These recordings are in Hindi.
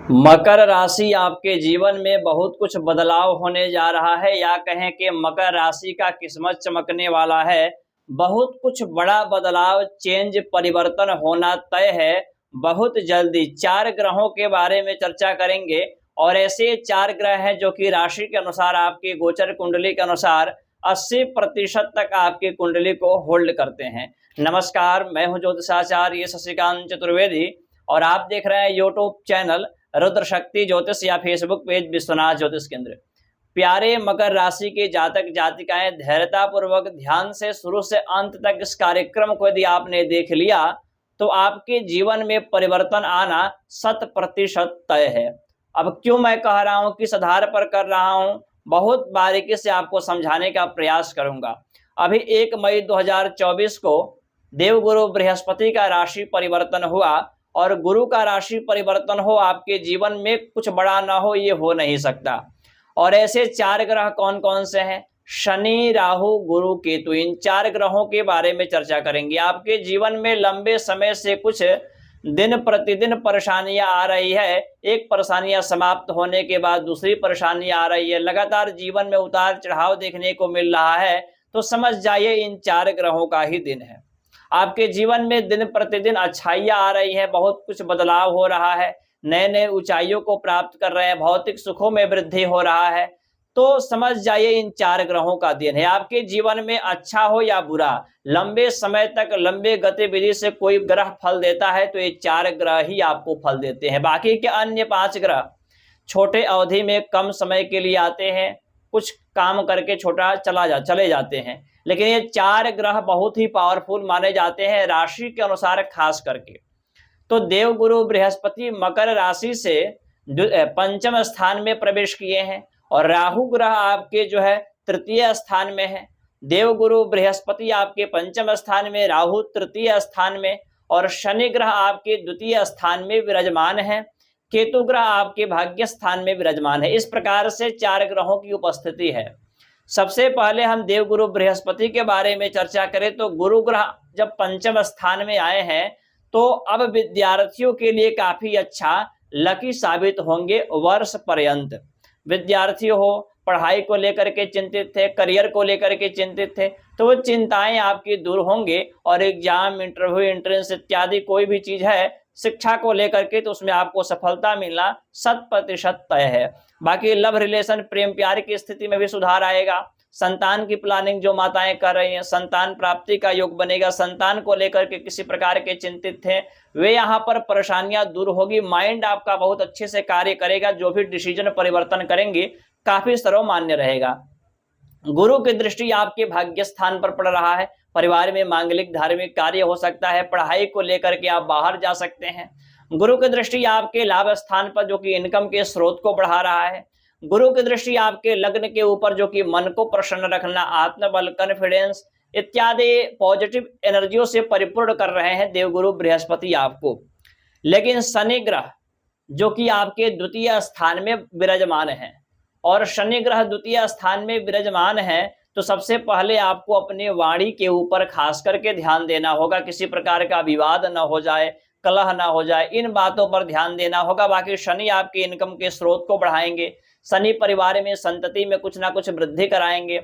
मकर राशि आपके जीवन में बहुत कुछ बदलाव होने जा रहा है, या कहें कि मकर राशि का किस्मत चमकने वाला है। बहुत कुछ बड़ा बदलाव, चेंज, परिवर्तन होना तय है बहुत जल्दी। 4 ग्रहों के बारे में चर्चा करेंगे और ऐसे 4 ग्रह हैं जो कि राशि के अनुसार, आपकी गोचर कुंडली के अनुसार 80% तक आपकी कुंडली को होल्ड करते हैं। नमस्कार, मैं हूं ज्योतिषाचार्य शशिकांत चतुर्वेदी और आप देख रहे हैं यूट्यूब चैनल रुद्र शक्ति ज्योतिष या फेसबुक पेज विश्वनाथ ज्योतिष केंद्र। प्यारे मकर राशि के जातक जातिकाएं, धैर्यता पूर्वक ध्यान से शुरू से अंत तक इस कार्यक्रम को यदि आपने देख लिया तो आपके जीवन में परिवर्तन आना 100% तय है। अब क्यों मैं कह रहा हूं, किस आधार पर कर रहा हूं, बहुत बारीकी से आपको समझाने का प्रयास करूंगा। अभी 1 मई 2024 को देवगुरु बृहस्पति का राशि परिवर्तन हुआ और गुरु का राशि परिवर्तन हो आपके जीवन में कुछ बड़ा ना हो, ये हो नहीं सकता। और ऐसे 4 ग्रह कौन कौन से हैं? शनि, राहु, गुरु, केतु, इन 4 ग्रहों के बारे में चर्चा करेंगे। आपके जीवन में लंबे समय से कुछ दिन प्रतिदिन परेशानियां आ रही है, एक परेशानियां समाप्त होने के बाद दूसरी परेशानी आ रही है, लगातार जीवन में उतार चढ़ाव देखने को मिल रहा है, तो समझ जाइए इन 4 ग्रहों का ही दिन है। आपके जीवन में दिन प्रतिदिन अच्छाइयां आ रही है, बहुत कुछ बदलाव हो रहा है, नए नए ऊंचाइयों को प्राप्त कर रहे हैं, भौतिक सुखों में वृद्धि हो रहा है, तो समझ जाइए इन 4 ग्रहों का दिन है। आपके जीवन में अच्छा हो या बुरा, लंबे समय तक लंबे गतिविधि से कोई ग्रह फल देता है तो ये 4 ग्रह ही आपको फल देते हैं। बाकी के अन्य 5 ग्रह छोटे अवधि में कम समय के लिए आते हैं, कुछ काम करके चले जाते हैं, लेकिन ये 4 ग्रह बहुत ही पावरफुल माने जाते हैं राशि के अनुसार खास करके। तो देवगुरु बृहस्पति मकर राशि से पंचम स्थान में प्रवेश किए हैं और राहु ग्रह आपके जो है तृतीय स्थान में है। देवगुरु बृहस्पति आपके पंचम स्थान में, राहु तृतीय स्थान में और शनि ग्रह आपके द्वितीय स्थान में विराजमान है। केतु ग्रह आपके भाग्य स्थान में विराजमान है। इस प्रकार से 4 ग्रहों की उपस्थिति है। सबसे पहले हम देवगुरु बृहस्पति के बारे में चर्चा करें तो गुरु ग्रह जब पंचम स्थान में आए हैं तो अब विद्यार्थियों के लिए काफी अच्छा लकी साबित होंगे वर्ष पर्यंत। विद्यार्थी हो, पढ़ाई को लेकर के चिंतित थे, करियर को लेकर के चिंतित थे, तो वो चिंताएं आपकी दूर होंगे और एग्जाम, इंटरव्यू, एंट्रेंस इत्यादि कोई भी चीज है शिक्षा को लेकर के तो उसमें आपको सफलता मिलना 100% तय है। बाकी लव रिलेशन, प्रेम प्यार की स्थिति में भी सुधार आएगा। संतान की प्लानिंग जो माताएं कर रही हैं, संतान प्राप्ति का योग बनेगा। संतान को लेकर के किसी प्रकार के चिंतित थे, वे यहाँ पर परेशानियां दूर होगी। माइंड आपका बहुत अच्छे से कार्य करेगा, जो भी डिसीजन परिवर्तन करेंगे काफी सर्वमान्य रहेगा। गुरु की दृष्टि आपके भाग्य स्थान पर पड़ रहा है। परिवार में मांगलिक धार्मिक कार्य हो सकता है, पढ़ाई को लेकर के आप बाहर जा सकते हैं। गुरु की दृष्टि आपके लाभ स्थान पर जो कि इनकम के स्रोत को बढ़ा रहा है। गुरु की दृष्टि आपके लग्न के ऊपर जो कि मन को प्रसन्न रखना, आत्मबल, कॉन्फिडेंस इत्यादि पॉजिटिव एनर्जियों से परिपूर्ण कर रहे हैं देवगुरु बृहस्पति आपको। लेकिन शनि ग्रह जो कि आपके द्वितीय स्थान में विराजमान है और शनि ग्रह द्वितीय स्थान में विराजमान है तो सबसे पहले आपको अपनी वाणी के ऊपर खास करके ध्यान देना होगा। किसी प्रकार का विवाद न हो जाए, कलह ना हो जाए, इन बातों पर ध्यान देना होगा। बाकी शनि आपके इनकम के स्रोत को बढ़ाएंगे। शनि परिवार में, संतति में कुछ ना कुछ वृद्धि कराएंगे।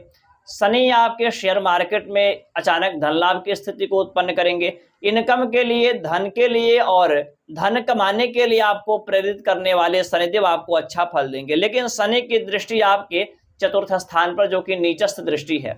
शनि आपके शेयर मार्केट में अचानक धन लाभ की स्थिति को उत्पन्न करेंगे। इनकम के लिए, धन के लिए और धन कमाने के लिए आपको प्रेरित करने वाले शनिदेव आपको अच्छा फल देंगे। लेकिन शनि की दृष्टि आपके चतुर्थ स्थान पर जो कि नीचस्थ दृष्टि है।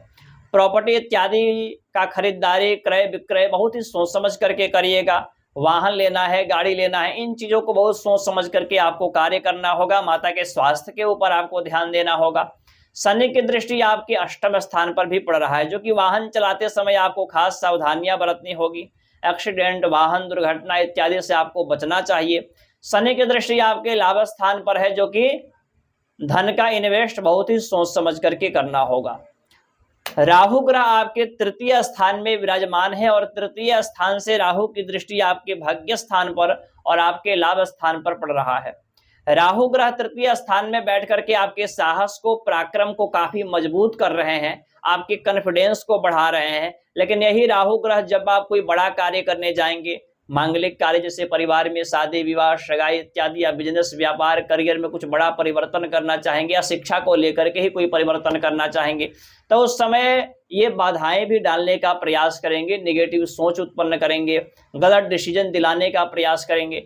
प्रॉपर्टी इत्यादि का खरीदारी, क्रय विक्रय बहुत ही सोच समझ करके करिएगा। वाहन लेना है, गाड़ी लेना है, इन चीजों को बहुत सोच समझ करके आपको कार्य करना होगा। माता के स्वास्थ्य के ऊपर आपको ध्यान देना होगा। शनि की दृष्टि आपके अष्टम स्थान पर भी पड़ रहा है, जो कि वाहन चलाते समय आपको खास सावधानियां बरतनी होगी। एक्सीडेंट, वाहन दुर्घटना इत्यादि से आपको बचना चाहिए। शनि की दृष्टि आपके लाभ स्थान पर है, जो कि धन का इन्वेस्ट बहुत ही सोच समझ करके करना होगा। राहु ग्रह आपके तृतीय स्थान में विराजमान है और तृतीय स्थान से राहु की दृष्टि आपके भाग्य स्थान पर और आपके लाभ स्थान पर पड़ रहा है। राहु ग्रह तृतीय स्थान में बैठ करके आपके साहस को, पराक्रम को काफी मजबूत कर रहे हैं, आपके कॉन्फिडेंस को बढ़ा रहे हैं। लेकिन यही राहु ग्रह जब आप कोई बड़ा कार्य करने जाएंगे, मांगलिक कार्य जैसे परिवार में शादी विवाह सगाई इत्यादि, या बिजनेस व्यापार करियर में कुछ बड़ा परिवर्तन करना चाहेंगे, या शिक्षा को लेकर के ही कोई परिवर्तन करना चाहेंगे, तो उस समय ये बाधाएं भी डालने का प्रयास करेंगे, नेगेटिव सोच उत्पन्न करेंगे, गलत डिसीजन दिलाने का प्रयास करेंगे।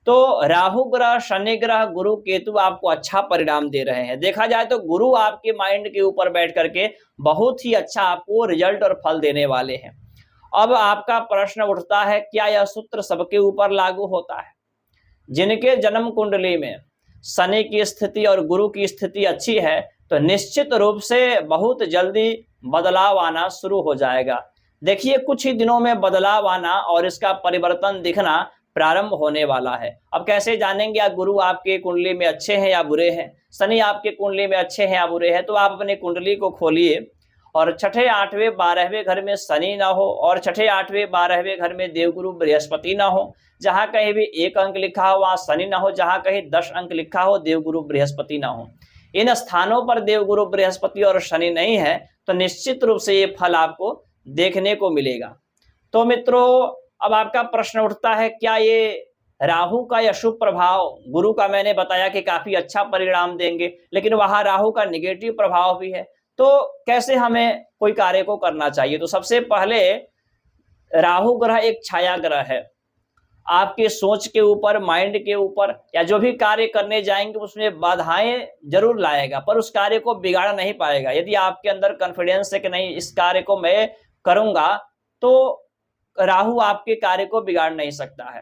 तो राहु ग्रह, शनि ग्रह, गुरु, केतु आपको अच्छा परिणाम दे रहे हैं। देखा जाए तो गुरु आपके माइंड के ऊपर बैठ करके बहुत ही अच्छा आपको रिजल्ट और फल देने वाले हैं। अब आपका प्रश्न उठता है, क्या यह सूत्र सबके ऊपर लागू होता है? जिनके जन्म कुंडली में शनि की स्थिति और गुरु की स्थिति अच्छी है तो निश्चित रूप से बहुत जल्दी बदलाव आना शुरू हो जाएगा। देखिए, कुछ ही दिनों में बदलाव आना और इसका परिवर्तन दिखना प्रारंभ होने वाला है। अब कैसे जानेंगे आप गुरु आपके कुंडली में अच्छे हैं या बुरे हैं, शनि आपके कुंडली में अच्छे हैं या बुरे हैं? तो आप अपनी कुंडली को खोलिए और छठे, 8वें, 12वें घर में शनि ना हो और छठे, 8वें, 12वें घर में देवगुरु बृहस्पति ना हो। जहां कहीं भी 1 अंक लिखा हो वहां शनि ना हो, जहां कहीं 10 अंक लिखा हो देवगुरु बृहस्पति ना हो। इन स्थानों पर देवगुरु बृहस्पति और शनि नहीं है तो निश्चित रूप से ये फल आपको देखने को मिलेगा। तो मित्रों, अब आपका प्रश्न उठता है, क्या ये राहु का या शुभ प्रभाव, गुरु का मैंने बताया कि काफी अच्छा परिणाम देंगे, लेकिन वहां राहु का निगेटिव प्रभाव भी है, तो कैसे हमें कोई कार्य को करना चाहिए? तो सबसे पहले राहु ग्रह एक छाया ग्रह है, आपके सोच के ऊपर, माइंड के ऊपर, या जो भी कार्य करने जाएंगे उसमें बाधाएं जरूर लाएगा, पर उस कार्य को बिगाड़ नहीं पाएगा। यदि आपके अंदर कॉन्फिडेंस है कि नहीं इस कार्य को मैं करूंगा, तो राहु आपके कार्य को बिगाड़ नहीं सकता है।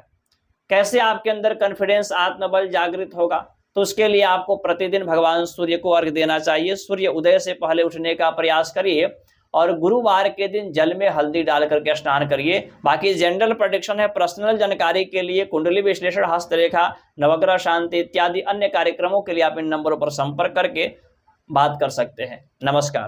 कैसे आपके अंदर कॉन्फिडेंस, आत्मबल जागृत होगा? तो उसके लिए आपको प्रतिदिन भगवान सूर्य को अर्घ्य देना चाहिए। सूर्य उदय से पहले उठने का प्रयास करिए और गुरुवार के दिन जल में हल्दी डाल करके स्नान करिए। बाकी जनरल प्रेडिक्शन है, पर्सनल जानकारी के लिए, कुंडली विश्लेषण, हस्तरेखा, नवग्रह शांति इत्यादि अन्य कार्यक्रमों के लिए आप इन नंबरों पर संपर्क करके बात कर सकते हैं। नमस्कार।